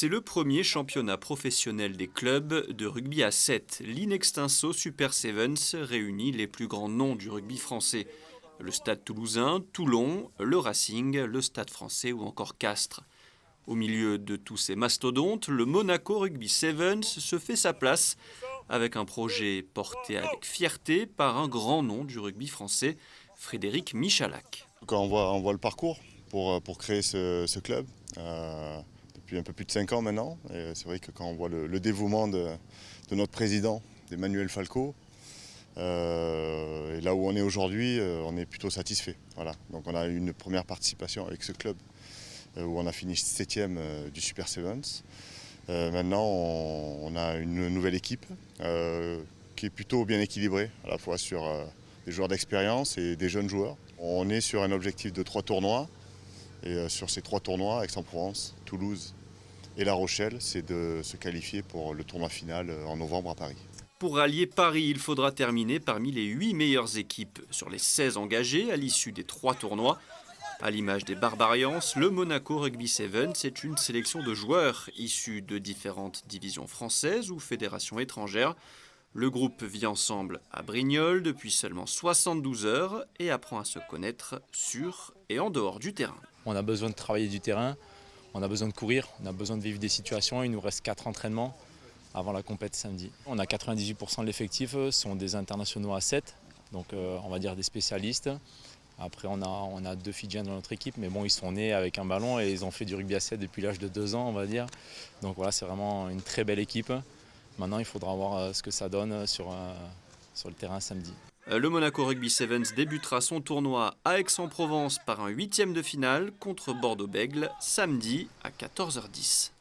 C'est le premier championnat professionnel des clubs de rugby à 7. L'Inextinso Super Sevens réunit les plus grands noms du rugby français. Le Stade Toulousain, Toulon, le Racing, le Stade Français ou encore Castres. Au milieu de tous ces mastodontes, le Monaco Rugby Sevens se fait sa place avec un projet porté avec fierté par un grand nom du rugby français, Frédéric Michalak. Quand on voit le parcours pour créer ce club, depuis un peu plus de 5 ans maintenant, c'est vrai que quand on voit le dévouement de notre président, d'Emmanuel Falco, et là où on est aujourd'hui, on est plutôt satisfait. Voilà. Donc on a eu une première participation avec ce club où on a fini 7e du Super Sevens. Maintenant, on a une nouvelle équipe qui est plutôt bien équilibrée, à la fois sur des joueurs d'expérience et des jeunes joueurs. On est sur un objectif de 3 tournois. Et sur ces 3 tournois, Aix-en-Provence, Toulouse et La Rochelle, c'est de se qualifier pour le tournoi final en novembre à Paris. Pour rallier Paris, il faudra terminer parmi les 8 meilleures équipes sur les 16 engagées à l'issue des 3 tournois. À l'image des Barbarians, le Monaco Rugby Sevens est une sélection de joueurs issus de différentes divisions françaises ou fédérations étrangères. Le groupe vit ensemble à Brignoles depuis seulement 72 heures et apprend à se connaître sur et en dehors du terrain. On a besoin de travailler du terrain, on a besoin de courir, on a besoin de vivre des situations. Il nous reste 4 entraînements avant la compète samedi. On a 98% de l'effectif sont des internationaux à 7, donc on va dire des spécialistes. Après on a 2 Fidjiens dans notre équipe, mais bon, ils sont nés avec un ballon et ils ont fait du rugby à 7 depuis l'âge de 2 ans, on va dire. Donc voilà, c'est vraiment une très belle équipe. Maintenant il faudra voir ce que ça donne sur le terrain samedi. Le Monaco Rugby Sevens débutera son tournoi à Aix-en-Provence par un 8e de finale contre Bordeaux-Bègles samedi à 14h10.